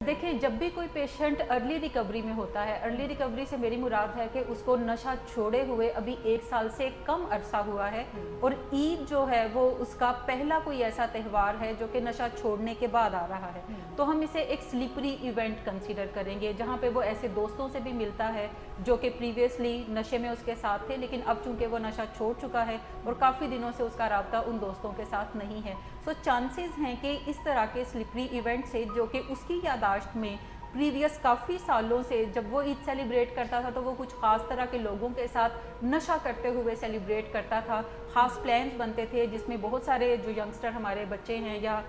देखिए, जब भी कोई पेशेंट अर्ली रिकवरी में होता है, अर्ली रिकवरी से मेरी मुराद है कि उसको नशा छोड़े हुए अभी 1 साल से कम अरसा हुआ है और ईद जो है वो उसका पहला कोई ऐसा त्यौहार है जो कि नशा छोड़ने के बाद आ रहा है, तो हम इसे एक स्लिपरी इवेंट कंसीडर करेंगे, जहाँ पे वो ऐसे दोस्तों से भी मिलता है जो कि प्रीवियसली नशे में उसके साथ थे, लेकिन अब चूंकि वो नशा छोड़ चुका है और काफ़ी दिनों से उसका राब्ता उन दोस्तों के साथ नहीं है। सो चांसेस हैं कि इस तरह के स्लिपरी इवेंट से, जो कि उसकी यादाश्त में प्रीवियस काफ़ी सालों से जब वो ईद सेलिब्रेट करता था तो वो कुछ ख़ास तरह के लोगों के साथ नशा करते हुए सेलिब्रेट करता था, ख़ास प्लान्स बनते थे जिसमें बहुत सारे जो यंगस्टर हमारे बच्चे हैं या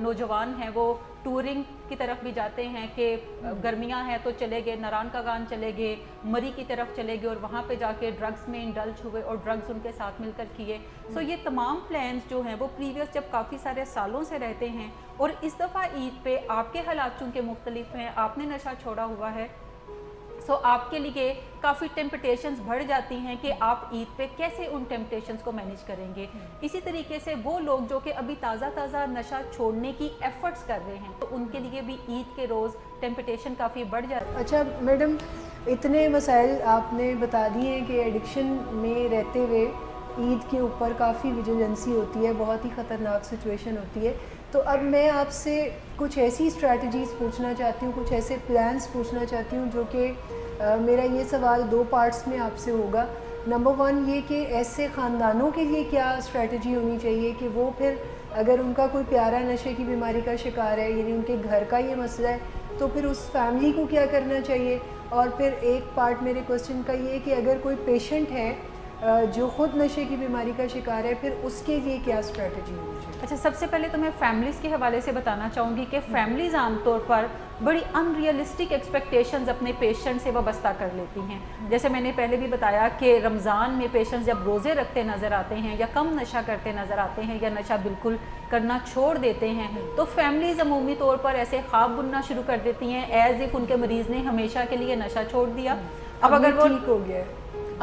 नौजवान हैं वो टूरिंग की तरफ भी जाते हैं कि गर्मियां हैं तो चले गए नारायण का गान, चले गए मरी की तरफ चले गए और वहाँ पे जाके ड्रग्स में इंडल्ज हुए और ड्रग्स उनके साथ मिलकर किए। सो ये तमाम प्लान्स जो हैं वो प्रीवियस जब काफ़ी सारे सालों से रहते हैं और इस दफ़ा ईद पे आपके हालात चूँकि मुख्तलिफ हैं, आपने नशा छोड़ा हुआ है, सो आपके लिए काफ़ी टेम्पटेशंस बढ़ जाती हैं कि आप ईद पे कैसे उन टेम्पटेशंस को मैनेज करेंगे। इसी तरीके से वो लोग जो कि अभी ताज़ा नशा छोड़ने की एफर्ट्स कर रहे हैं तो उनके लिए भी ईद के रोज़ टेम्पटेशन काफ़ी बढ़ जाती है। अच्छा मैडम, इतने मसाइल आपने बता दिए हैं कि एडिक्शन में रहते हुए ईद के ऊपर काफ़ी विजिलेंसी होती है, बहुत ही ख़तरनाक सिचुएशन होती है। तो अब मैं आपसे कुछ ऐसी स्ट्रैटेजीज़ पूछना चाहती हूँ, कुछ ऐसे प्लान्स पूछना चाहती हूँ जो कि मेरा ये सवाल 2 पार्ट्स में आपसे होगा। नंबर 1 ये कि ऐसे ख़ानदानों के लिए क्या स्ट्रैटेजी होनी चाहिए कि वो फिर अगर उनका कोई प्यारा नशे की बीमारी का शिकार है, यानी उनके घर का ये मसला है, तो फिर उस फैमिली को क्या करना चाहिए। और फिर एक पार्ट मेरे क्वेश्चन का ये है कि अगर कोई पेशेंट है जो ख़ुद नशे की बीमारी का शिकार है, फिर उसके लिए क्या स्ट्रैटेजी होनी चाहिए। अच्छा, सबसे पहले तो मैं फैमिलीज़ के हवाले से बताना चाहूँगी कि फैमिलीज़ आमतौर पर बड़ी अनरियलिस्टिक एक्सपेक्टेशंस अपने पेशेंट से वाबस्ता कर लेती हैं। जैसे मैंने पहले भी बताया कि रमज़ान में पेशेंट्स जब रोज़े रखते नज़र आते हैं या कम नशा करते नज़र आते हैं या नशा बिल्कुल करना छोड़ देते हैं तो फैमिलीज़ अमूमी तौर पर ऐसे ख्वाब बुनना शुरू कर देती हैं एज़ इफ़ उनके मरीज़ ने हमेशा के लिए नशा छोड़ दिया। अब अगर वो ठीक हो गया,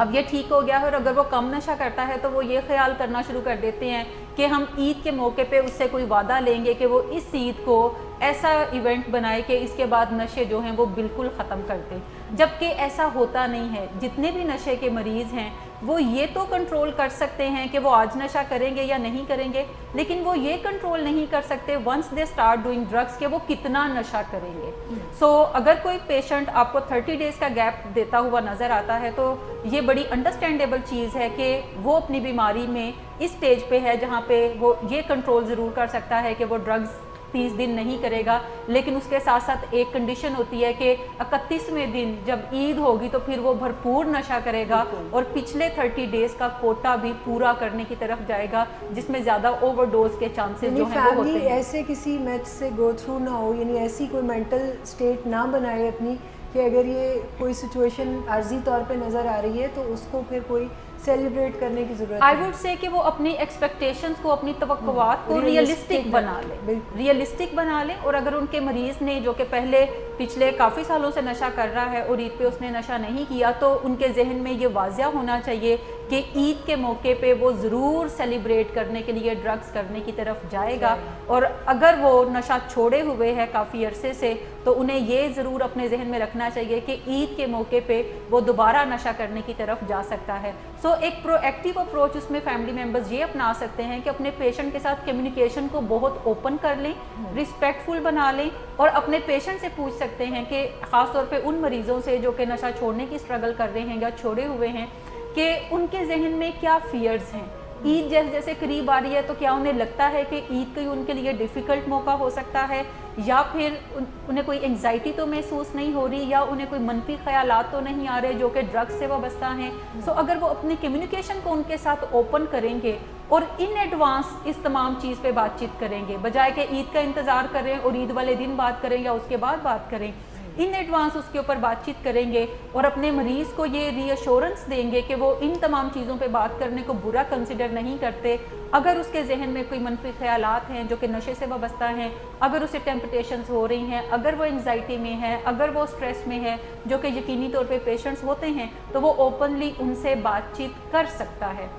अब ये ठीक हो गया है और अगर वो कम नशा करता है तो वो ये ख्याल करना शुरू कर देते हैं कि हम ईद के मौके पे उससे कोई वादा लेंगे कि वो इस ईद को ऐसा इवेंट बनाए कि इसके बाद नशे जो हैं वो बिल्कुल ख़त्म कर दें, जबकि ऐसा होता नहीं है। जितने भी नशे के मरीज़ हैं वो ये तो कंट्रोल कर सकते हैं कि वो आज नशा करेंगे या नहीं करेंगे, लेकिन वो ये कंट्रोल नहीं कर सकते once they start doing drugs कि वो कितना नशा करेंगे। सो अगर कोई पेशेंट आपको 30 डेज़ का गैप देता हुआ नज़र आता है तो ये बड़ी अंडरस्टैंडेबल चीज़ है कि वो अपनी बीमारी में इस स्टेज पे है जहाँ पे वो ये कंट्रोल ज़रूर कर सकता है कि वो ड्रग्स 30 दिन नहीं करेगा, लेकिन उसके साथ साथ एक कंडीशन होती है कि 31वें दिन जब ईद होगी तो फिर वो भरपूर नशा करेगा और पिछले 30 डेज़ का कोटा भी पूरा करने की तरफ जाएगा जिसमें ज़्यादा ओवरडोज के चांसेस जो हैं वो होते हैं। ऐसे किसी मैथ से गो थ्रू ना हो, यानी ऐसी कोई मेंटल स्टेट ना बनाए अपनी कि अगर ये कोई सिचुएशन आर्जी तौर पे नज़र आ रही है तो उसको फिर कोई सेलिब्रेट करने की ज़रूरत आई वुड से कि वो अपनी एक्सपेक्टेशंस को, अपनी तवक्कुआत को रियलिस्टिक बना लें और अगर उनके मरीज़ ने जो कि पहले पिछले काफ़ी सालों से नशा कर रहा है और ईद पे उसने नशा नहीं किया तो उनके जहन में ये वाज़िया होना चाहिए कि ईद के मौके पे वो ज़रूर सेलिब्रेट करने के लिए ड्रग्स करने की तरफ जाएगा। और अगर वो नशा छोड़े हुए है काफ़ी अरसे से तो उन्हें ये ज़रूर अपने जहन में रखना चाहिए कि ईद के मौके पे वो दोबारा नशा करने की तरफ जा सकता है। सो एक प्रोएक्टिव अप्रोच उसमें फैमिली मेम्बर्स ये अपना सकते हैं कि अपने पेशेंट के साथ कम्युनिकेशन को बहुत ओपन कर लें, रिस्पेक्टफुल बना लें और अपने पेशेंट से पूछ सकते हैं कि ख़ास तौर पे उन मरीज़ों से जो कि नशा छोड़ने की स्ट्रगल कर रहे हैं या छोड़े हुए हैं कि उनके जहन में क्या फियर्स हैं। ईद जैसे जैसे करीब आ रही है तो क्या उन्हें लगता है कि ईद कोई उनके लिए डिफ़िकल्ट मौका हो सकता है या फिर उन्हें कोई एंग्जाइटी तो महसूस नहीं हो रही या उन्हें कोई मनफी ख्यालात तो नहीं आ रहे जो कि ड्रग्स से वाबस्ता हैं। सो अगर वो अपनी कम्युनिकेशन को उनके साथ ओपन करेंगे और इन एडवांस इस तमाम चीज़ पे बातचीत करेंगे बजाय कि ईद का इंतज़ार करें और ईद वाले दिन बात करें या उसके बाद बात करें, इन एडवांस उसके ऊपर बातचीत करेंगे और अपने मरीज़ को ये रीअश्योरेंस देंगे कि वो इन तमाम चीज़ों पे बात करने को बुरा कंसिडर नहीं करते। अगर उसके जहन में कोई मनफी ख्यालात हैं जो कि नशे से वाबस्ता हैं, अगर उसे टेम्पटेशंस हो रही हैं, अगर वो एंग्जाइटी में है, अगर वो स्ट्रेस में है जो कि यकीनी तौर पे पेशेंट्स होते हैं, तो वो ओपनली उनसे बातचीत कर सकता है।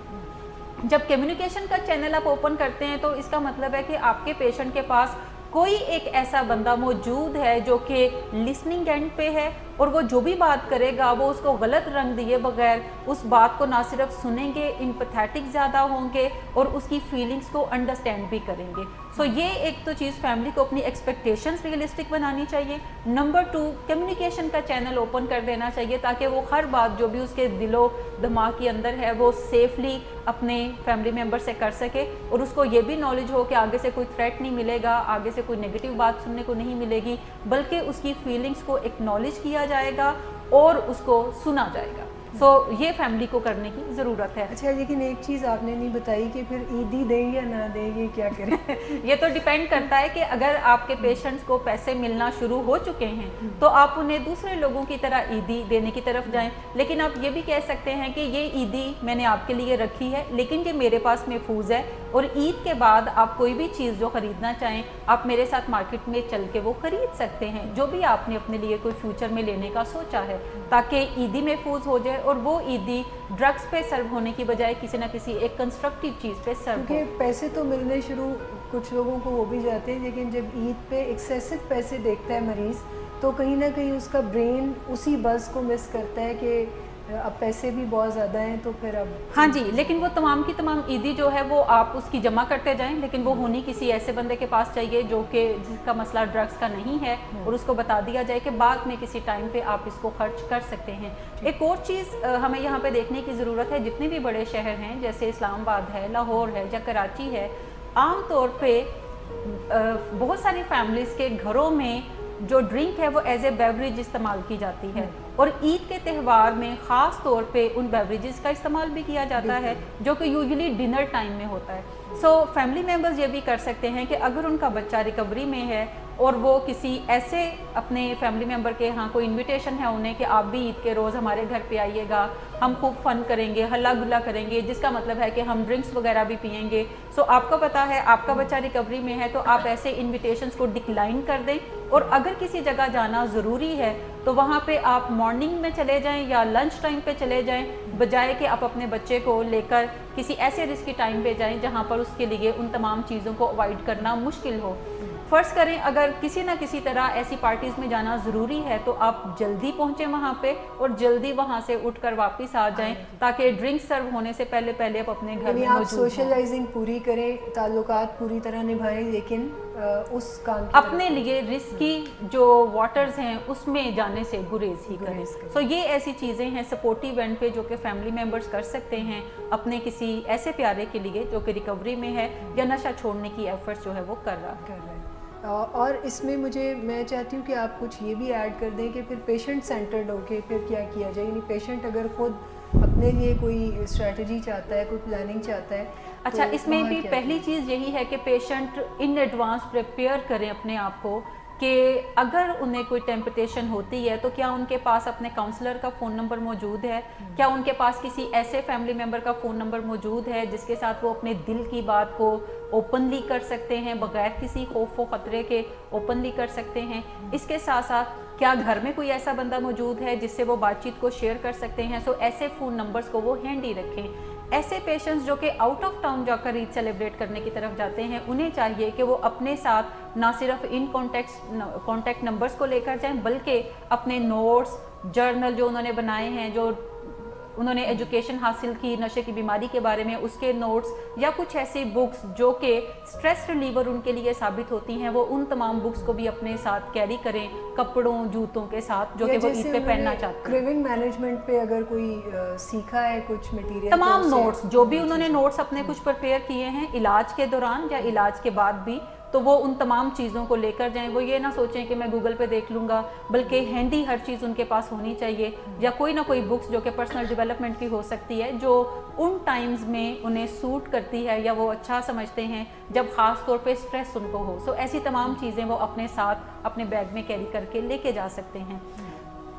जब कम्युनिकेशन का चैनल आप ओपन करते हैं तो इसका मतलब है कि आपके पेशेंट के पास कोई एक ऐसा बंदा मौजूद है जो कि लिसनिंग एंड पे है और वो जो भी बात करेगा वो उसको गलत रंग दिए बगैर उस बात को ना सिर्फ सुनेंगे, एम्पैथेटिक ज़्यादा होंगे और उसकी फीलिंग्स को अंडरस्टैंड भी करेंगे। सो ये एक तो चीज़ फैमिली को अपनी एक्सपेक्टेशंस रियलिस्टिक बनानी चाहिए। नंबर 2, कम्युनिकेशन का चैनल ओपन कर देना चाहिए ताकि वो हर बात जो भी उसके दिलो दिमाग के अंदर है वो सेफली अपने फैमिली मेम्बर से कर सके और उसको ये भी नॉलेज हो कि आगे से कोई थ्रेट नहीं मिलेगा, आगे से कोई नेगेटिव बात सुनने को नहीं मिलेगी, बल्कि उसकी फीलिंग्स को एक्नॉलेज किया जाएगा और उसको सुना जाएगा। सो ये फैमिली को करने की ज़रूरत है। अच्छा, लेकिन एक चीज़ आपने नहीं बताई कि फिर ईदी दें या ना दें, ये क्या करें? ये तो डिपेंड करता है कि अगर आपके पेशेंट्स को पैसे मिलना शुरू हो चुके हैं तो आप उन्हें दूसरे लोगों की तरह ईदी देने की तरफ जाएं, लेकिन आप ये भी कह सकते हैं कि ये ईदी मैंने आपके लिए रखी है लेकिन ये मेरे पास महफूज है और ईद के बाद आप कोई भी चीज़ जो ख़रीदना चाहें आप मेरे साथ मार्केट में चल के वो ख़रीद सकते हैं, जो भी आपने अपने लिए कोई फ्यूचर में लेने का सोचा है, ताकि ईदी महफूज हो जाए और वो ईदी ड्रग्स पे सर्व होने की बजाय किसी ना किसी एक कंस्ट्रक्टिव चीज़ पे सर्व हो। क्योंकि पैसे तो मिलने शुरू कुछ लोगों को वो भी जाते हैं, लेकिन जब ईद पे एक्सेसिव पैसे देखता है मरीज़ तो कहीं ना कहीं उसका ब्रेन उसी बस को मिस करता है कि अब पैसे भी बहुत ज़्यादा हैं तो फिर अब। हाँ जी, लेकिन वो तमाम की तमाम ईदी जो है वो आप उसकी जमा करते जाएं, लेकिन वो होनी किसी ऐसे बंदे के पास चाहिए जो कि जिसका मसला ड्रग्स का नहीं है और उसको बता दिया जाए कि बाद में किसी टाइम पे आप इसको खर्च कर सकते हैं। एक और चीज़ हमें यहाँ पे देखने की ज़रूरत है, जितने भी बड़े शहर हैं जैसे इस्लामाबाद है, लाहौर है या कराची है, आम तौर पर बहुत सारी फैमिलीज़ के घरों में जो ड्रिंक है वो एज ए बेवरेज इस्तेमाल की जाती है और ईद के त्यौहार में ख़ास तौर पे उन बेवरेजेस का इस्तेमाल भी किया जाता है जो कि यूजुअली डिनर टाइम में होता है। सो फैमिली मेम्बर्स ये भी कर सकते हैं कि अगर उनका बच्चा रिकवरी में है और वो किसी ऐसे अपने फैमिली मेम्बर के यहाँ कोई इनविटेशन है उन्हें कि आप भी ईद के रोज़ हमारे घर पे आइएगा, हम खूब फन करेंगे, हल्ला गुल्ला करेंगे, जिसका मतलब है कि हम ड्रिंक्स वगैरह भी पियेंगे। सो आपको पता है आपका बच्चा रिकवरी में है तो आप ऐसे इन्विटेशंस को डिक्लाइन कर दें और अगर किसी जगह जाना ज़रूरी है तो वहाँ पे आप मॉर्निंग में चले जाएं या लंच टाइम पे चले जाएं, बजाय कि आप अपने बच्चे को लेकर किसी ऐसे रिस्की टाइम पे जाएं जहाँ पर उसके लिए उन तमाम चीज़ों को अवॉइड करना मुश्किल हो। फ़र्ज़ करें अगर किसी ना किसी तरह ऐसी पार्टीज़ में जाना ज़रूरी है तो आप जल्दी पहुँचें वहाँ पे और जल्दी वहाँ से उठकर वापस आ जाएं ताकि ड्रिंक सर्व होने से पहले आप अपने घर में आप सोशलाइजिंग पूरी करें, ताल्लुकात पूरी तरह निभाएं, लेकिन उस काम अपने लिए रिस्की जो वाटर्स हैं उसमें जाने से गुरेज ही करें। सो ये ऐसी चीज़ें हैं सपोर्टिव एंड पे जो कि फैमिली मेम्बर्स कर सकते हैं अपने किसी ऐसे प्यारे के लिए जो कि रिकवरी में है या नशा छोड़ने की एफर्ट्स जो है वो कर रहा है। और इसमें मैं चाहती हूँ कि आप कुछ ये भी ऐड कर दें कि फिर पेशेंट सेंटर्ड होके फिर क्या किया जाए, यानी पेशेंट अगर खुद अपने लिए कोई स्ट्रेटजी चाहता है, कोई प्लानिंग चाहता है। अच्छा, इसमें भी पहली चीज़ यही है कि पेशेंट इन एडवांस प्रिपेयर करें अपने आप को कि अगर उन्हें कोई टेम्पटेशन होती है तो क्या उनके पास अपने काउंसलर का फ़ोन नंबर मौजूद है, क्या उनके पास किसी ऐसे फैमिली मेम्बर का फ़ोन नंबर मौजूद है जिसके साथ वो अपने दिल की बात को ओपनली कर सकते हैं, बगैर किसी खौफ व ख़तरे के ओपनली कर सकते हैं। इसके साथ साथ क्या घर में कोई ऐसा बंदा मौजूद है जिससे वो बातचीत को शेयर कर सकते हैं। सो ऐसे फ़ोन नंबर्स को वो हैंडी रखें। ऐसे पेशेंट्स जो कि आउट ऑफ टाउन जाकर ईद सेलिब्रेट करने की तरफ जाते हैं उन्हें चाहिए कि वो अपने साथ ना सिर्फ इन कॉन्टैक्ट नंबर्स को लेकर जाएं बल्कि अपने नोट्स, जर्नल जो उन्होंने बनाए हैं, जो उन्होंने एजुकेशन हासिल की नशे की बीमारी के बारे में, उसके नोट्स या कुछ ऐसी बुक्स जो कि स्ट्रेस रिलीवर उनके लिए साबित होती हैं, वो उन तमाम बुक्स को भी अपने साथ कैरी करें कपड़ों जूतों के साथ जो कि वो ईद पे पहनना चाहते हैं। क्रेविंग मैनेजमेंट पे अगर कोई सीखा है कुछ मटेरियल, तमाम नोट्स जो भी उन्होंने नोट्स अपने कुछ प्रिपेयर किए हैं इलाज के दौरान या इलाज के बाद भी, तो वो उन तमाम चीज़ों को लेकर जाएं। वो ये ना सोचें कि मैं गूगल पे देख लूँगा, बल्कि हैंडी हर चीज़ उनके पास होनी चाहिए या कोई ना कोई बुक्स जो कि पर्सनल डेवलपमेंट की हो सकती है जो उन टाइम्स में उन्हें सूट करती है या वो अच्छा समझते हैं जब ख़ास तौर पे स्ट्रेस उनको हो। सो ऐसी तमाम चीज़ें वो अपने साथ अपने बैग में कैरी करके लेके जा सकते हैं।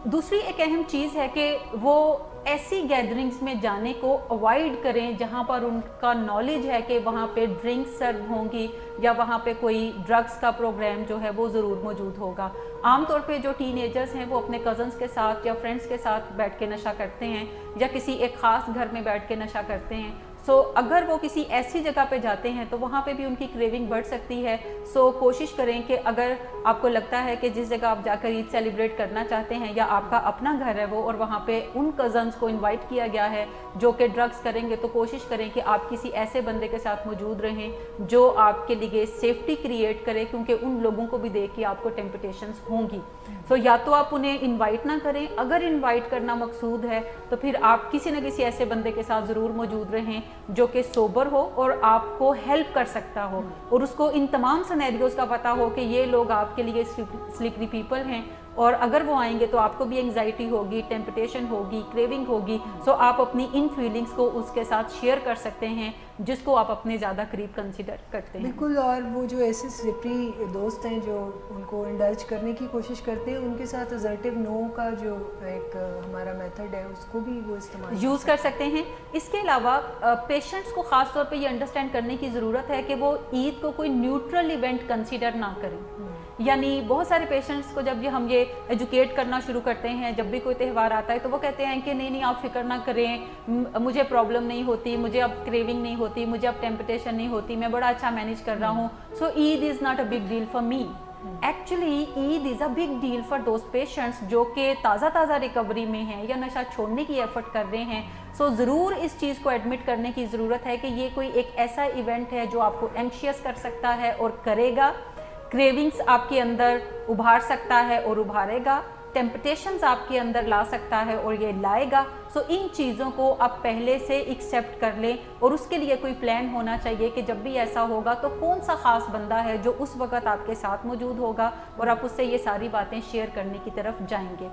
दूसरी एक अहम चीज़ है कि वो ऐसी गैदरिंग्स में जाने को अवॉइड करें जहाँ पर उनका नॉलेज है कि वहाँ पे ड्रिंक्स सर्व होंगी या वहाँ पे कोई ड्रग्स का प्रोग्राम जो है वो ज़रूर मौजूद होगा। आमतौर पे जो टीनेजर्स हैं वो अपने कज़न्स के साथ या फ्रेंड्स के साथ बैठ के नशा करते हैं या किसी एक ख़ास घर में बैठ के नशा करते हैं। सो अगर वो किसी ऐसी जगह पे जाते हैं तो वहाँ पे भी उनकी क्रेविंग बढ़ सकती है। सो कोशिश करें कि अगर आपको लगता है कि जिस जगह आप जाकर ईद सेलिब्रेट करना चाहते हैं या आपका अपना घर है वो, और वहाँ पे उन कज़न्स को इनवाइट किया गया है जो कि ड्रग्स करेंगे, तो कोशिश करें कि आप किसी ऐसे बंदे के साथ मौजूद रहें जो आपके लिए सेफ्टी क्रिएट करे, क्योंकि उन लोगों को भी देख के आपको टेम्पटेशंस होंगी। सो या तो आप उन्हें इनवाइट ना करें, अगर इनवाइट करना मकसूद है तो फिर आप किसी न किसी ऐसे बंदे के साथ ज़रूर मौजूद रहें जो कि सोबर हो और आपको हेल्प कर सकता हो, और उसको इन तमाम सिनेरियोज़ का पता हो कि ये लोग आपके लिए स्लिपरी पीपल हैं, और अगर वो आएंगे तो आपको भी एंग्जाइटी होगी, टेम्पटेशन होगी, क्रेविंग होगी। सो आप अपनी इन फीलिंग्स को उसके साथ शेयर कर सकते हैं जिसको आप अपने ज़्यादा करीब कंसिडर करते हैं। बिल्कुल, और वो जो ऐसे स्लिपरी दोस्त हैं जो उनको इंडल्ज करने की कोशिश करते हैं, उनके साथ असर्टिव नो का जो एक हमारा मेथड है उसको भी वो इस्तेमाल यूज़ कर सकते हैं। इसके अलावा पेशेंट्स को ख़ास तौर पे ये अंडरस्टैंड करने की ज़रूरत है कि वो ईद को कोई न्यूट्रल इवेंट कंसिडर ना करें। यानी बहुत सारे पेशेंट्स को जब हम ये एजुकेट करना शुरू करते हैं, जब भी कोई त्यौहार आता है तो वो कहते हैं कि नहीं आप फिक्र ना करें, मुझे प्रॉब्लम नहीं होती, मुझे अब क्रेविंग नहीं होती, मुझे अब टेम्पटेशन नहीं होती, मैं बड़ा अच्छा मैनेज कर रहा हूँ, so Eid is not a big deal for me. Actually Eid is a big deal for those patients जो कि ताज़ा रिकवरी में हैं या नशा छोड़ने की एफर्ट कर रहे हैं। सो ज़रूर इस चीज़ को एडमिट करने की ज़रूरत है कि ये कोई एक ऐसा इवेंट है जो आपको एंक्शियस कर सकता है और करेगा, क्रेविंग्स आपके अंदर उभार सकता है और उभारेगा, टेम्पटेशंस आपके अंदर ला सकता है और ये लाएगा। सो इन चीज़ों को आप पहले से एक्सेप्ट कर लें, और उसके लिए कोई प्लान होना चाहिए कि जब भी ऐसा होगा तो कौन सा ख़ास बंदा है जो उस वक़्त आपके साथ मौजूद होगा और आप उससे ये सारी बातें शेयर करने की तरफ जाएंगे।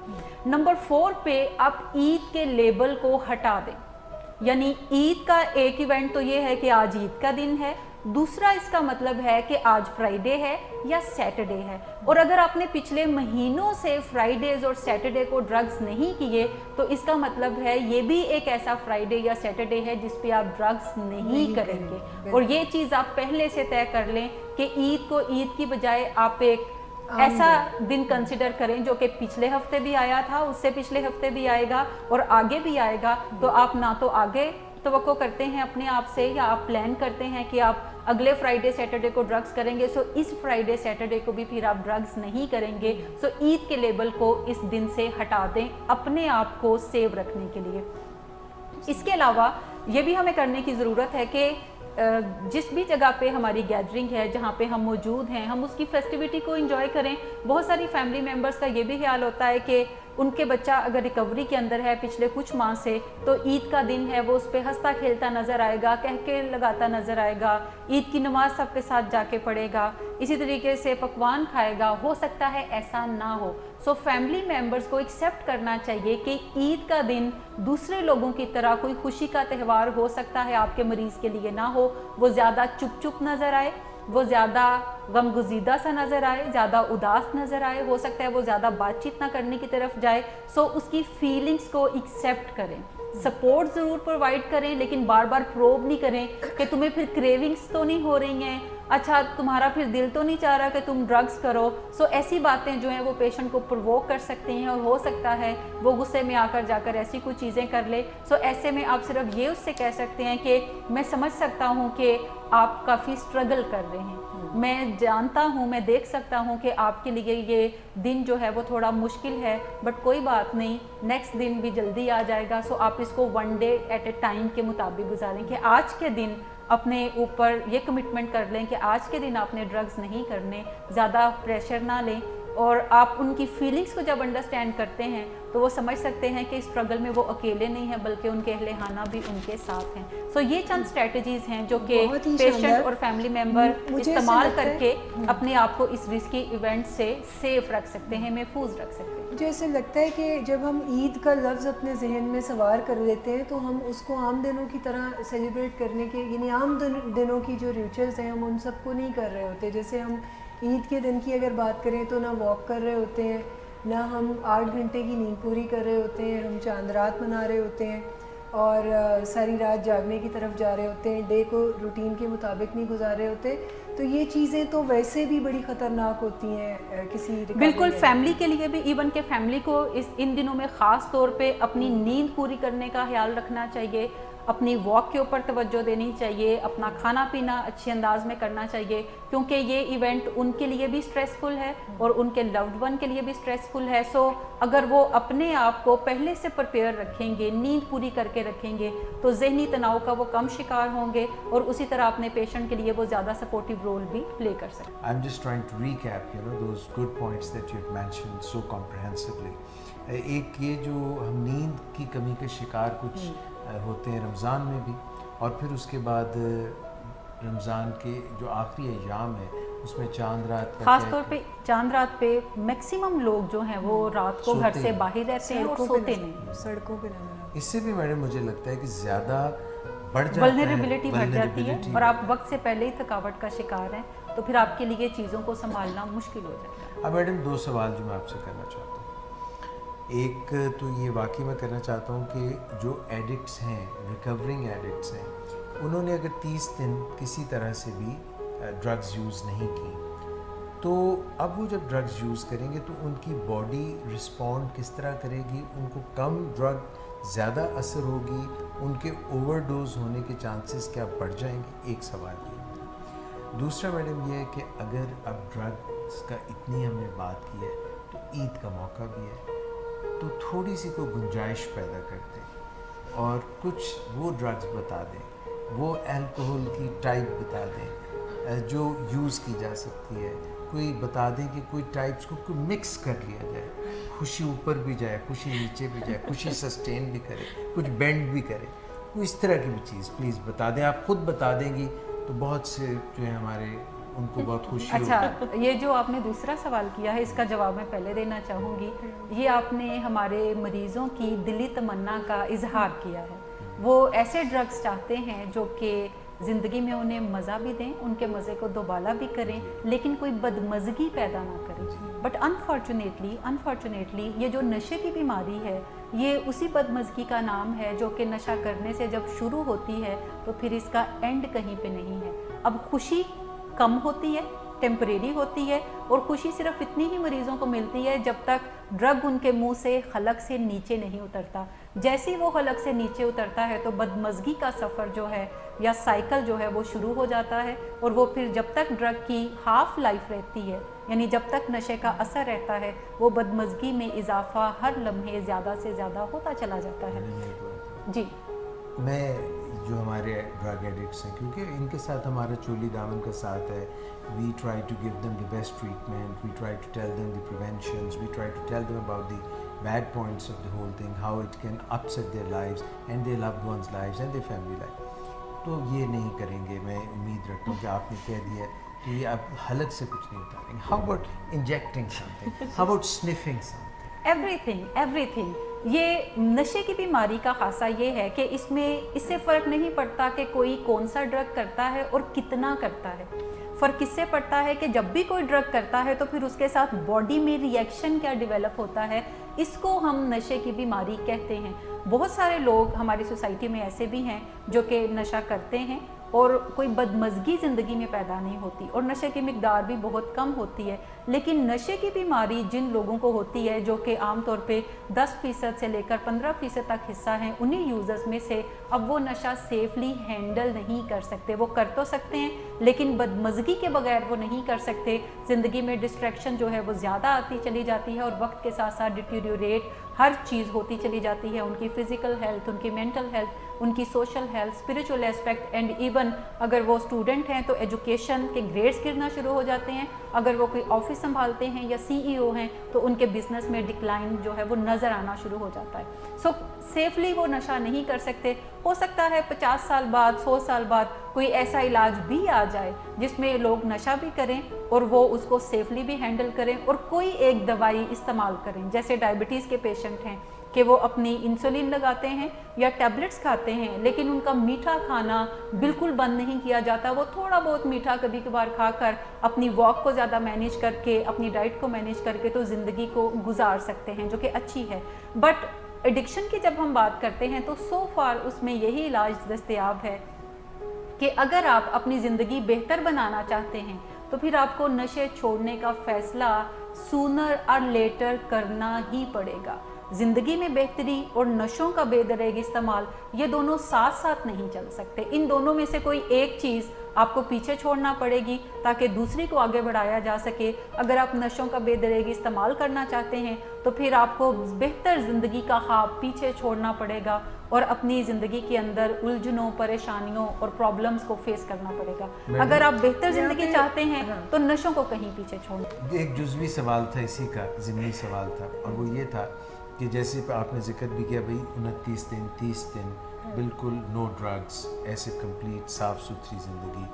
नंबर 4 पे आप ईद के लेबल को हटा दें। यानी ईद का एक इवेंट तो ये है कि आज ईद का दिन है, दूसरा इसका मतलब है कि आज फ्राइडे है या सैटरडे है, और अगर आपने पिछले महीनों से फ्राइडेज और सैटरडे को ड्रग्स नहीं किए तो इसका मतलब है ये भी एक ऐसा फ्राइडे या सैटरडे है जिस पे आप ड्रग्स नहीं करेंगे। और ये चीज़ आप पहले से तय कर लें कि ईद को ईद की बजाय आप एक ऐसा दिन कंसिडर करें जो कि पिछले हफ्ते भी आया था, उससे पिछले हफ्ते भी आएगा और आगे भी आएगा। तो आप ना तो आगे तवक्को करते हैं अपने आप से, या आप प्लान करते हैं कि आप अगले फ्राइडे सैटरडे को ड्रग्स करेंगे, सो इस फ्राइडे सैटरडे को भी फिर आप ड्रग्स नहीं करेंगे। सो ईद के लेबल को इस दिन से हटा दें अपने आप को सेव रखने के लिए। इसके अलावा ये भी हमें करने की ज़रूरत है कि जिस भी जगह पे हमारी गैदरिंग है, जहाँ पे हम मौजूद हैं, हम उसकी फेस्टिविटी को एंजॉय करें। बहुत सारी फैमिली मेम्बर्स का ये भी ख्याल होता है कि उनके बच्चा अगर रिकवरी के अंदर है पिछले कुछ माह से, तो ईद का दिन है वो उस पर हंसता खेलता नज़र आएगा, कह के लगाता नज़र आएगा, ईद की नमाज सबके साथ जाके पढ़ेगा, इसी तरीके से पकवान खाएगा। हो सकता है ऐसा ना हो। सो फैमिली मेम्बर्स को एक्सेप्ट करना चाहिए कि ईद का दिन दूसरे लोगों की तरह कोई खुशी का त्यौहार हो सकता है, आपके मरीज़ के लिए ना हो। वो ज़्यादा चुप नज़र आए, वो ज़्यादा गमगुज़ीदा सा नज़र आए, ज़्यादा उदास नज़र आए, हो सकता है वो ज़्यादा बातचीत ना करने की तरफ जाए। सो उसकी फीलिंग्स को एक्सेप्ट करें, सपोर्ट ज़रूर प्रोवाइड करें, लेकिन बार बार प्रोब नहीं करें कि तुम्हें फिर क्रेविंग्स तो नहीं हो रही हैं, अच्छा तुम्हारा फिर दिल तो नहीं चाह रहा कि तुम ड्रग्स करो। सो ऐसी बातें जो हैं वो पेशेंट को प्रोवोक कर सकती हैं और हो सकता है वो गुस्से में आकर जाकर ऐसी कुछ चीज़ें कर ले। सो ऐसे में आप सिर्फ ये उससे कह सकते हैं कि मैं समझ सकता हूँ कि आप काफ़ी स्ट्रगल कर रहे हैं, मैं जानता हूँ, मैं देख सकता हूँ कि आपके लिए ये दिन जो है वो थोड़ा मुश्किल है, बट कोई बात नहीं, नेक्स्ट दिन भी जल्दी आ जाएगा। सो आप इसको one day at A time के मुताबिक गुजारें कि आज के दिन अपने ऊपर ये कमिटमेंट कर लें कि आज के दिन आपने ड्रग्स नहीं करने, ज़्यादा प्रेशर ना लें। और आप उनकी फीलिंग्स को जब अंडरस्टैंड करते हैं तो वो समझ सकते हैं कि स्ट्रगल में वो अकेले नहीं हैं, बल्कि उनके अहले खाना भी उनके साथ हैं। सो ये चंद स्ट्रेटजीज़ हैं जो कि पेशेंट और फैमिली मेंबर इस्तेमाल करके अपने आप को इस रिस्की इवेंट से सेफ रख सकते हैं, महफूज रख सकते हैं। मुझे ऐसे लगता है कि जब हम ईद का लफ्ज़ अपने जहन में सवार कर लेते हैं तो हम उसको आम दिनों की तरह सेलिब्रेट करने के, यानी आम दिनों की जो रिचुअल्स हैं हम उन सबको नहीं कर रहे होते। जैसे हम ईद के दिन की अगर बात करें तो ना वॉक कर रहे होते हैं, ना हम 8 घंटे की नींद पूरी कर रहे होते हैं, हम चांद रात मना रहे होते हैं और सारी रात जागने की तरफ जा रहे होते हैं, डे को रूटीन के मुताबिक नहीं गुजार रहे होते। तो ये चीज़ें तो वैसे भी बड़ी ख़तरनाक होती हैं किसी, बिल्कुल फैमिली के लिए भी, इवन के फैमिली को इन दिनों में ख़ास तौर पे अपनी नींद पूरी करने का ख्याल रखना चाहिए, اپنی واک کے اوپر توجہ دینی چاہیے, اپنا کھانا پینا اچھے انداز میں کرنا چاہیے, کیونکہ یہ ایونٹ ان کے لیے بھی سٹریسفل ہے اور ان کے لوڈ ون کے لیے بھی سٹریسفل ہے. سو اگر وہ اپنے آپ کو پہلے سے پریپیئر رکھیں گے, نیند پوری کر کے رکھیں گے, تو ذہنی تناؤ کا وہ کم شکار ہوں گے اور اسی طرح اپنے پیشنٹ کے لیے وہ زیادہ سپورٹیو رول بھی پلے کر سکیں. I'm just trying to recap, those good points that you've mentioned so comprehensively. ایک یہ جو ہم نیند کی کمی کے شکار کچھ ہوتے ہیں رمضان میں بھی, اور پھر اس کے بعد رمضان کے جو آخری ایام ہے اس میں چاند رات, خاص طور پہ چاند رات پہ میکسیمم لوگ جو ہیں وہ رات کو گھر سے باہر رہتے ہیں اور سوتے نہیں, سڑکوں پہ رہنا. اس سے بھی میڈم مجھے لگتا ہے کہ زیادہ بڑھ جاتا ہے, ولنریبلٹی بڑھ جاتی ہے, اور آپ وقت سے پہلے ہی تھکاوٹ کا شکار ہیں, تو پھر آپ کے لیے چیزوں کو سنبھالنا مشکل ہو جاتا ہے. اب میڈم 2 سوال جو میں آپ سے کرنا چاہتا ہوں. ایک تو یہ واقعی میں کرنا چاہتا ہوں کہ جو ایڈکٹس ہیں, ریکورنگ ایڈکٹس ہیں, انہوں نے اگر 30 دن کسی طرح سے بھی ڈرگز یوز نہیں کی, تو اب وہ جب ڈرگز یوز کریں گے تو ان کی باڈی رسپونڈ کس طرح کرے گی, ان کو کم ڈرگ زیادہ اثر ہوگی, ان کے اوور ڈوز ہونے کے چانسز کیا بڑھ جائیں گے؟ ایک سوال یہ. دوسرا میڈم یہ ہے کہ اگر اب ڈرگس کا اتنی ہم نے بات کی ہے تو عید کا موقع بھی ہے, تو تھوڑی سی کوئی گنجائش پیدا کر دیں اور کچھ وہ ڈرگز بتا دیں, وہ الکوہول کی ٹائپ بتا دیں جو یوز کی جا سکتی ہے, کوئی بتا دیں کہ کوئی ٹائپس کو کوئی مکس کر لیا جائے, خوشی اوپر بھی جائے, خوشی نیچے بھی جائے, خوشی سسٹین بھی کرے, کچھ بینڈ بھی کرے, کوئی اس طرح کی بھی چیز پلیز بتا دیں. آپ خود بتا دیں گی تو بہت سے جو ہیں ہمارے ان کو بہت خوشی ہوگی. اچھا, یہ جو آپ نے دوسرا سوال کیا ہے اس کا جواب میں پہلے دینا چاہوں گی. یہ آپ نے ہمارے مریضوں کی دلی تمنا کا اظہار کیا ہے. وہ ایسے ڈرگس چاہتے ہیں جو کہ زندگی میں انہیں مزہ بھی دیں, ان کے مزے کو دوبالا بھی کریں, لیکن کوئی بدمزگی پیدا نہ کریں. بٹ انفارچونیٹلی یہ جو نشے کی بیماری ہے یہ اسی بدمزگی کا نام ہے جو کہ نشہ کرنے سے جب شروع ہوتی ہے تو پھر اس کا اینڈ کہیں پہ نہیں ہے. اب خوشی کم ہوتی ہے, ٹیمپریری ہوتی ہے, اور خوشی صرف اتنی ہی مریضوں کو ملتی ہے جب تک ڈرگ ان کے منہ سے حلق سے نیچے نہیں اترتا. جیسے وہ حلق سے نیچے اترتا ہے تو بدمزگی کا سفر جو ہے یا سائیکل جو ہے وہ شروع ہو جاتا ہے, اور وہ پھر جب تک ڈرگ کی ہاف لائف رہتی ہے, یعنی جب تک نشے کا اثر رہتا ہے, وہ بدمزگی میں اضافہ ہر لمحے زیادہ سے زیادہ ہوتا چلا جاتا ہے. جی, میں جو ہمارے ڈرگ ایڈکٹس ہیں, کیونکہ ان کے ساتھ ہمارا چولی دامن کا ساتھ ہے, we try to give them the best treatment, we try to tell them the preventions, we try to tell them about the bad points of the whole thing, how it can upset their lives and their loved ones' lives and their family life. تو یہ نہیں کریں گے, میں امید رکھتا ہوں کہ آپ نے کہہ دیا کہ یہ آپ حلق سے کچھ نہیں اتاریں گے. How about injecting something? How about sniffing something? everything. یہ نشے کی بیماری کا خاصہ یہ ہے کہ اس سے فرق نہیں پڑتا کہ کوئی کون سا ڈرگ کرتا ہے اور کتنا کرتا ہے. فرق اس سے پڑتا ہے کہ جب بھی کوئی ڈرگ کرتا ہے تو پھر اس کے ساتھ باڈی میں ری ایکشن کیا ڈیولپ ہوتا ہے, اس کو ہم نشے کی بیماری کہتے ہیں. بہت سارے لوگ ہماری سوسائٹی میں ایسے بھی ہیں جو کہ نشہ کرتے ہیں اور کوئی بدمزگی زندگی میں پیدا نہیں ہوتی اور نشے کی مقدار بھی بہت کم ہوتی ہے. لیکن نشے کی بیماری جن لوگوں کو ہوتی ہے جو کہ عام طور پہ 10% سے لے کر 15% تک حصہ ہیں, انہیں یوزرز میں سے اب وہ نشہ سیفلی ہینڈل نہیں کر سکتے. وہ کر تو سکتے ہیں لیکن بدمزگی کے بغیر وہ نہیں کر سکتے. زندگی میں ڈسٹریکشن جو ہے وہ زیادہ آتی چلی جاتی ہے اور وقت کے ساتھ ساتھ ڈیٹیریوریٹ ہر چیز ہوتی چلی جاتی ہے. ان کی فزیکل ہیلتھ, ان کی مینٹل ہیلتھ, ان کی social health, spiritual aspect, and even اگر وہ اسٹوڈنٹ ہیں تو ایجوکیشن کے گریڈز گرنا شروع ہو جاتے ہیں. اگر وہ کوئی آفس سنبھالتے ہیں یا CEO ہیں تو ان کے بزنس میں ڈکلائن جو ہے وہ نظر آنا شروع ہو جاتا ہے. سو سیفلی وہ نشہ نہیں کر سکتے. ہو سکتا ہے 50 سال بعد 100 سال بعد کوئی ایسا علاج بھی آ جائے جس میں لوگ نشہ بھی کریں اور وہ اس کو سیفلی بھی ہینڈل کریں اور کوئی ایک دوائی استعمال کریں. جیسے ڈائبٹیز کے پیشنٹ ہیں کہ وہ اپنی انسولین لگاتے ہیں یا ٹیبلٹس کھاتے ہیں لیکن ان کا میٹھا کھانا بالکل بند نہیں کیا جاتا. وہ تھوڑا بہت میٹھا کبھی کبھار کھا کر اپنی واک کو زیادہ مینیج کر کے, اپنی ڈائٹ کو مینیج کر کے تو زندگی کو گزار سکتے ہیں, جو کہ اچھی ہے. بٹ ایڈکشن کی جب ہم بات کرتے ہیں تو سو فار اس میں یہی علاج دستیاب ہے کہ اگر آپ اپنی زندگی بہتر بنانا چاہتے ہیں تو پھر آپ کو نشے چھوڑنے کا فیصلہ سونر اور لیٹر کرنا ہی پڑے گا. ज़िंदगी में बेहतरी और नशों का बेदरेग इस्तेमाल, ये दोनों साथ साथ नहीं चल सकते। इन दोनों में से कोई एक चीज़ आपको पीछे छोड़ना पड़ेगी ताकि दूसरी को आगे बढ़ाया जा सके। अगर आप नशों का बेदरेग इस्तेमाल करना चाहते हैं तो फिर आपको बेहतर ज़िंदगी का ख्वाब पीछे छोड़ना पड़ेगा और अपनी ज़िंदगी के अंदर उलझनों, परेशानियों और प्रॉब्लम्स को फेस करना पड़ेगा। अगर आप बेहतर ज़िंदगी चाहते हैं तो नशों को कहीं पीछे छोड़ना। एक जुज़वी सवाल था इसी का, ज़िमनी सवाल था, और वो ये था कि जैसे आपने जिक्र भी किया भाई 29 दिन 30 दिन बिल्कुल नो ड्रग्स, ऐसे कंप्लीट साफ़ सुथरी ज़िंदगी,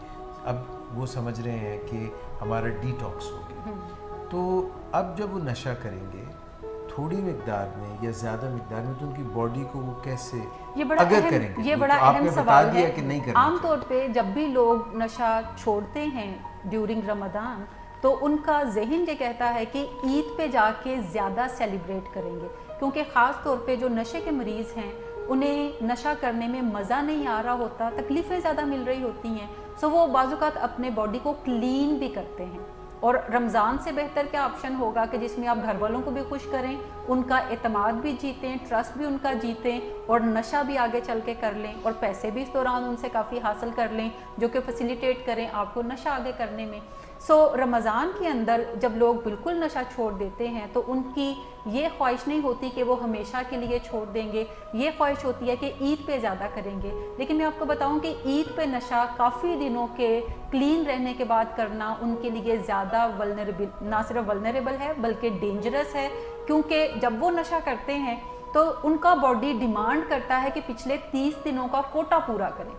अब वो समझ रहे हैं कि हमारा डिटॉक्स हो गया। तो अब जब वो नशा करेंगे थोड़ी मिकदार में या ज़्यादा मिकदार में, तो उनकी बॉडी को वो कैसे करेंगे? ये बड़ा अहम सवाल है कि नहीं करना। आमतौर पे जब भी लोग नशा छोड़ते हैं ड्यूरिंग रमज़ान तो उनका जहन ये कहता है कि ईद पे जाके ज़्यादा सेलिब्रेट करेंगे, क्योंकि ख़ास तौर पे जो नशे के मरीज़ हैं उन्हें नशा करने में मज़ा नहीं आ रहा होता, तकलीफ़ें ज़्यादा मिल रही होती हैं, सो वो बाज़-औक़ात अपने बॉडी को क्लीन भी करते हैं। और रमज़ान से बेहतर क्या ऑप्शन होगा कि जिसमें आप घर वालों को भी खुश करें, उनका एतमाद भी जीतें, ट्रस्ट भी उनका जीतें और नशा भी आगे चल के कर लें और पैसे भी इस दौरान उनसे काफ़ी हासिल कर लें जो कि फैसिलिटेट करें आपको नशा आगे करने में। सो रमज़ान के अंदर जब लोग बिल्कुल नशा छोड़ देते हैं तो उनकी ये ख्वाहिश नहीं होती कि वो हमेशा के लिए छोड़ देंगे, ये ख्वाहिश होती है कि ईद पे ज़्यादा करेंगे। लेकिन मैं आपको बताऊं कि ईद पे नशा काफ़ी दिनों के क्लीन रहने के बाद करना उनके लिए ज़्यादा वल्नरेबल, ना सिर्फ वल्नरेबल है बल्कि डेंजरस है, क्योंकि जब वो नशा करते हैं तो उनका बॉडी डिमांड करता है कि पिछले 30 दिनों का कोटा पूरा करें।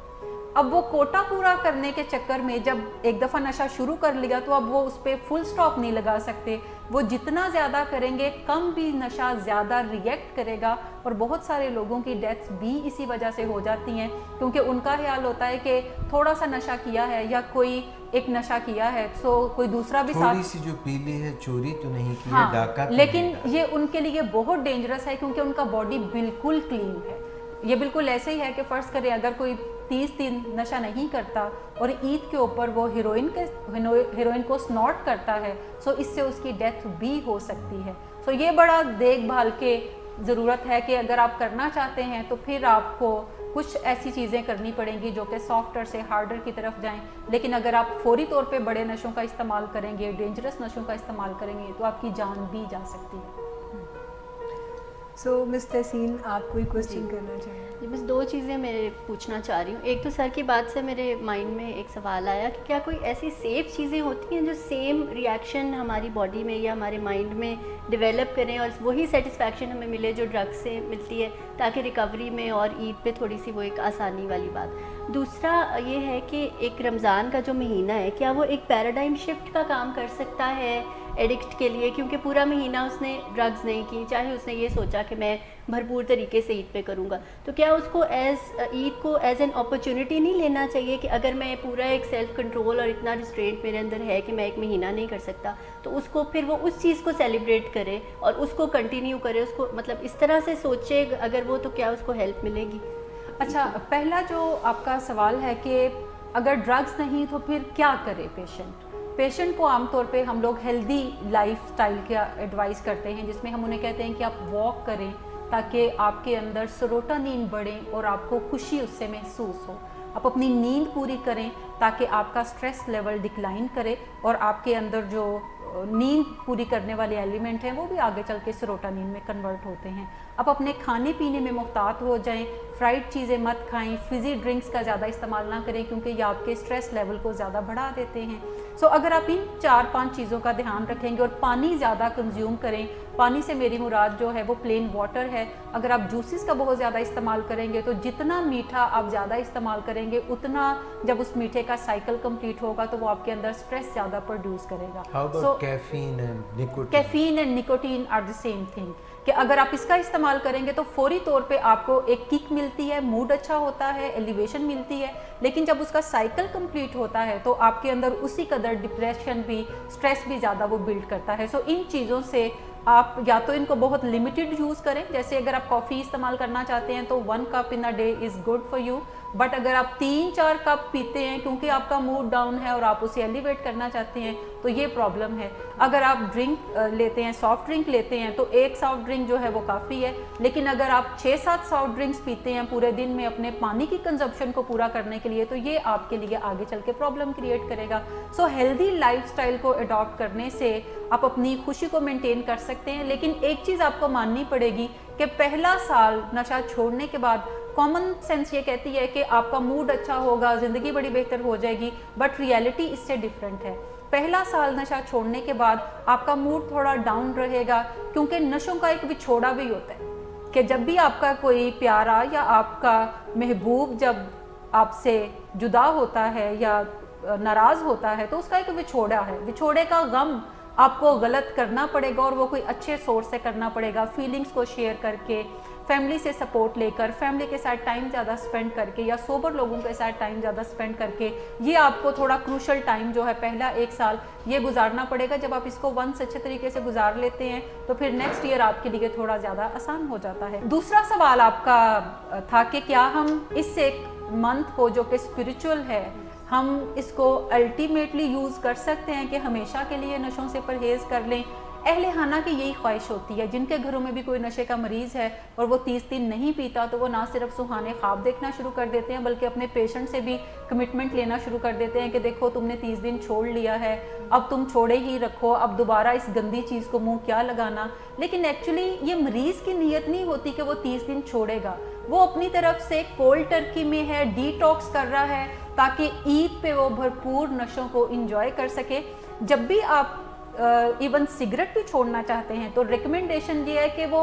अब वो कोटा पूरा करने के चक्कर में जब एक दफ़ा नशा शुरू कर लिया तो अब वो उस पर फुल स्टॉप नहीं लगा सकते। वो जितना ज़्यादा करेंगे कम भी नशा ज़्यादा रिएक्ट करेगा और बहुत सारे लोगों की डेथ्स भी इसी वजह से हो जाती हैं, क्योंकि उनका ख्याल होता है कि थोड़ा सा नशा किया है या कोई एक नशा किया है सो कोई दूसरा भी साथ, थोड़ी सी जो पीली है चोरी तो नहीं की हाँ, है, डाका तो लेकिन ये उनके लिए बहुत डेंजरस है क्योंकि उनका बॉडी बिल्कुल क्लीन है। ये बिल्कुल ऐसे ही है कि फ़र्ज़ करें अगर कोई 30 दिन नशा नहीं करता और ईद के ऊपर वो हीरोइन को स्नॉट करता है, सो इससे उसकी डेथ भी हो सकती है। सो ये बड़ा देखभाल के ज़रूरत है कि अगर आप करना चाहते हैं तो फिर आपको कुछ ऐसी चीज़ें करनी पड़ेंगी जो कि सॉफ्टर से हार्डर की तरफ जाएं। लेकिन अगर आप फौरी तौर पे बड़े नशों का इस्तेमाल करेंगे, डेंजरस नशों का इस्तेमाल करेंगे तो आपकी जान भी जा सकती है। सो मिस तहसीन, आप कोई क्वेश्चन करना चाहेंगे? जी, बस 2 चीज़ें मैं पूछना चाह रही हूँ। एक तो सर की बात से मेरे माइंड में एक सवाल आया कि क्या कोई ऐसी सेफ़ चीज़ें होती हैं जो सेम रिएक्शन हमारी बॉडी में या हमारे माइंड में डेवलप करें और वही सेटिस्फैक्शन हमें मिले जो ड्रग्स से मिलती है, ताकि रिकवरी में और ईद पे थोड़ी सी वो एक आसानी वाली बात। दूसरा ये है कि एक रमज़ान का जो महीना है, क्या वो एक पैराडाइम शिफ्ट का काम कर सकता है एडिक्ट के लिए, क्योंकि पूरा महीना उसने ड्रग्स नहीं की, चाहे उसने ये सोचा कि मैं भरपूर तरीके से ईद पे करूँगा, तो क्या उसको ईद को एज एन अपॉर्चुनिटी नहीं लेना चाहिए कि अगर मैं पूरा एक सेल्फ कंट्रोल और इतना रिस्ट्रेंट मेरे अंदर है कि मैं एक महीना नहीं कर सकता, तो उसको फिर वो उस चीज़ को सेलिब्रेट करे और उसको कंटिन्यू करे, उसको मतलब इस तरह से सोचे अगर वो, तो क्या उसको हेल्प मिलेगी? अच्छा, पहला जो आपका सवाल है कि अगर ड्रग्स नहीं तो फिर क्या करे पेशेंट को आमतौर पे हम लोग हेल्दी लाइफस्टाइल का एडवाइस करते हैं, जिसमें हम उन्हें कहते हैं कि आप वॉक करें ताकि आपके अंदर सेरोटोनिन बढ़े और आपको खुशी उससे महसूस हो। आप अपनी नींद पूरी करें ताकि आपका स्ट्रेस लेवल डिक्लाइन करे और आपके अंदर जो नींद पूरी करने वाले एलिमेंट हैं वो भी आगे चल के सेरोटोनिन में कन्वर्ट होते हैं। आप अपने खाने पीने में मुहतात हो जाएं, फ्राइड चीज़ें मत खाएं, फिज़ी ड्रिंक्स का ज़्यादा इस्तेमाल ना करें क्योंकि ये आपके स्ट्रेस लेवल को ज़्यादा बढ़ा देते हैं। सो अगर आप इन 4-5 चीज़ों का ध्यान रखेंगे और पानी ज़्यादा कंज्यूम करें, पानी से मेरी मुराद जो है वो प्लेन वाटर है। अगर आप जूसेस का बहुत ज़्यादा इस्तेमाल करेंगे तो जितना मीठा आप ज़्यादा इस्तेमाल करेंगे उतना जब उस मीठे का साइकिल कंप्लीट होगा तो वो आपके अंदर स्ट्रेस ज़्यादा प्रोड्यूस करेगा। So caffeine and nicotine are the same thing, कि अगर आप इसका इस्तेमाल करेंगे तो फौरी तौर पे आपको एक किक मिलती है, मूड अच्छा होता है, एलिवेशन मिलती है, लेकिन जब उसका साइकिल कंप्लीट होता है तो आपके अंदर उसी कदर डिप्रेशन भी, स्ट्रेस भी ज़्यादा वो बिल्ड करता है। सो इन चीज़ों से आप या तो इनको बहुत लिमिटेड यूज़ करें, जैसे अगर आप कॉफ़ी इस्तेमाल करना चाहते हैं तो 1 cup in a day is good for you, but अगर आप 3-4 कप पीते हैं क्योंकि आपका मूड डाउन है और आप उसे एलिवेट करना चाहते हैं तो ये प्रॉब्लम है। अगर आप ड्रिंक लेते हैं, सॉफ्ट ड्रिंक लेते हैं, तो एक सॉफ्ट ड्रिंक जो है वो काफ़ी है। लेकिन अगर आप 6-7 सॉफ्ट ड्रिंक्स पीते हैं पूरे दिन में अपने पानी की कंजप्शन को पूरा करने के लिए, तो ये आपके लिए आगे चल के प्रॉब्लम क्रिएट करेगा। सो हेल्दी लाइफस्टाइल को अडॉप्ट करने से आप अपनी खुशी को मेंटेन कर सकते हैं। लेकिन एक चीज़ आपको माननी पड़ेगी कि पहला साल नशा छोड़ने के बाद कॉमन सेंस ये कहती है कि आपका मूड अच्छा होगा, ज़िंदगी बड़ी बेहतर हो जाएगी, बट रियलिटी इससे डिफरेंट है। पहला साल नशा छोड़ने के बाद आपका मूड थोड़ा डाउन रहेगा, क्योंकि नशों का एक विछोड़ा भी होता है कि जब भी आपका कोई प्यारा या आपका महबूब जब आपसे जुदा होता है या नाराज़ होता है तो उसका एक विछोड़ा है। विछोड़े का गम आपको गलत करना पड़ेगा और वो कोई अच्छे सोर्स से करना पड़ेगा, फीलिंग्स को शेयर करके, फैमिली से सपोर्ट लेकर, फैमिली के साथ टाइम ज़्यादा स्पेंड करके या सोबर लोगों के साथ टाइम ज़्यादा स्पेंड करके। ये आपको थोड़ा क्रूशल टाइम जो है पहला 1 साल ये गुजारना पड़ेगा। जब आप इसको वंस अच्छे तरीके से गुजार लेते हैं तो फिर नेक्स्ट ईयर आपके लिए थोड़ा ज़्यादा आसान हो जाता है। दूसरा सवाल आपका था कि क्या हम इस एक मंथ को जो कि स्पिरिचुअल है, हम इसको अल्टीमेटली यूज़ कर सकते हैं कि हमेशा के लिए नशों से परहेज़ कर लें। अहले खाना की यही ख्वाहिश होती है। जिनके घरों में भी कोई नशे का मरीज़ है और वो 30 दिन नहीं पीता, तो वो ना सिर्फ सुहाने ख्वाब देखना शुरू कर देते हैं बल्कि अपने पेशेंट से भी कमिटमेंट लेना शुरू कर देते हैं कि देखो तुमने 30 दिन छोड़ लिया है, अब तुम छोड़े ही रखो, अब दोबारा इस गंदी चीज़ को मुँह क्या लगाना। लेकिन एक्चुअली ये मरीज़ की नीयत नहीं होती कि वो 30 दिन छोड़ेगा। वो अपनी तरफ से कोल्ड टर्की में है, डिटॉक्स कर रहा है ताकि ईद पे वो भरपूर नशों को इंजॉय कर सके। जब भी आप इवन सिगरेट भी छोड़ना चाहते हैं तो रिकमेंडेशन ये है कि वो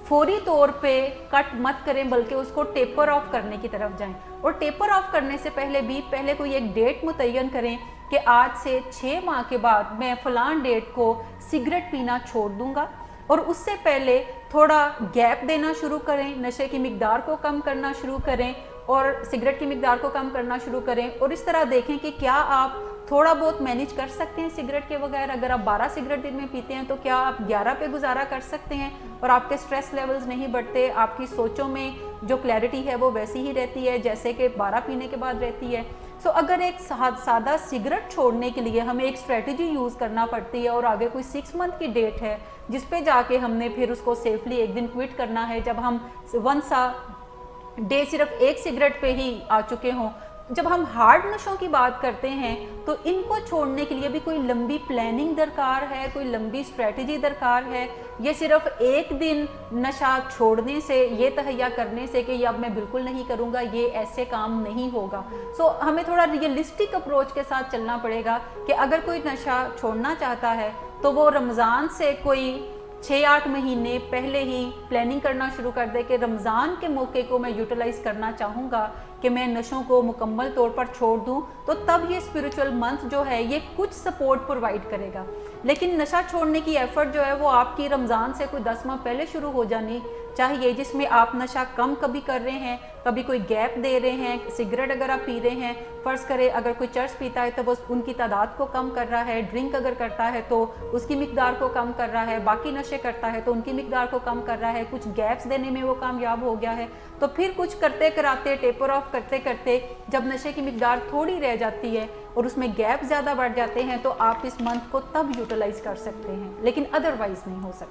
फौरी तौर पे कट मत करें बल्कि उसको टेपर ऑफ करने की तरफ जाएं। और टेपर ऑफ करने से पहले कोई एक डेट मुतय्यन करें कि आज से 6 माह के बाद मैं फ़लाँ डेट को सिगरेट पीना छोड़ दूंगा, और उससे पहले थोड़ा गैप देना शुरू करें, नशे की मिकदार को कम करना शुरू करें और सिगरेट की मिकदार को कम करना शुरू करें। और इस तरह देखें कि क्या आप थोड़ा बहुत मैनेज कर सकते हैं सिगरेट के बगैर। अगर आप 12 सिगरेट दिन में पीते हैं तो क्या आप 11 पे गुजारा कर सकते हैं और आपके स्ट्रेस लेवल्स नहीं बढ़ते, आपकी सोचों में जो क्लैरिटी है वो वैसी ही रहती है जैसे कि 12 पीने के बाद रहती है। सो अगर एक सादा सिगरेट छोड़ने के लिए हमें एक स्ट्रेटजी यूज़ करना पड़ती है और आगे कोई 6 मंथ की डेट है जिस पे जाके हमने फिर उसको सेफली एक दिन क्विट करना है, जब हम वंस अ डे सिर्फ 1 सिगरेट पे ही आ चुके हों। जब हम हार्ड नशों की बात करते हैं तो इनको छोड़ने के लिए भी कोई लंबी प्लानिंग दरकार है, कोई लंबी स्ट्रेटजी दरकार है। ये सिर्फ एक दिन नशा छोड़ने से, ये तहैया करने से कि अब मैं बिल्कुल नहीं करूँगा, ये ऐसे काम नहीं होगा। सो हमें थोड़ा रियलिस्टिक अप्रोच के साथ चलना पड़ेगा कि अगर कोई नशा छोड़ना चाहता है तो वो रमज़ान से कोई 6-8 महीने पहले ही प्लानिंग करना शुरू कर दे कि रमज़ान के मौके को मैं यूटिलाइज़ करना चाहूँगा कि मैं नशों को मुकम्मल तौर पर छोड़ दूँ। तो तब ये स्पिरिचुअल मंथ जो है ये कुछ सपोर्ट प्रोवाइड करेगा। लेकिन नशा छोड़ने की एफ़र्ट जो है वो आपकी रमज़ान से कोई 10 माह पहले शुरू हो जानी चाहिए, जिसमें आप नशा कम कभी कर रहे हैं, कभी कोई गैप दे रहे हैं। सिगरेट अगर आप पी रहे हैं, फ़र्ज़ करें अगर कोई चर्च पीता है तो वो उनकी तादाद को कम कर रहा है, ड्रिंक अगर करता है तो उसकी मिकदार को कम कर रहा है, बाकी नशे करता है तो उनकी मिकदार को कम कर रहा है, कुछ गैप्स देने में वो कामयाब हो गया है। तो फिर कुछ करते कराते, टेपर ऑफ करते करते जब नशे की मिकदार थोड़ी रह जाती है और उसमें गैप ज़्यादा बढ़ जाते हैं तो आप इस मंथ को तब यूटिलाइज़ कर सकते हैं, लेकिन अदरवाइज़ नहीं हो सकता।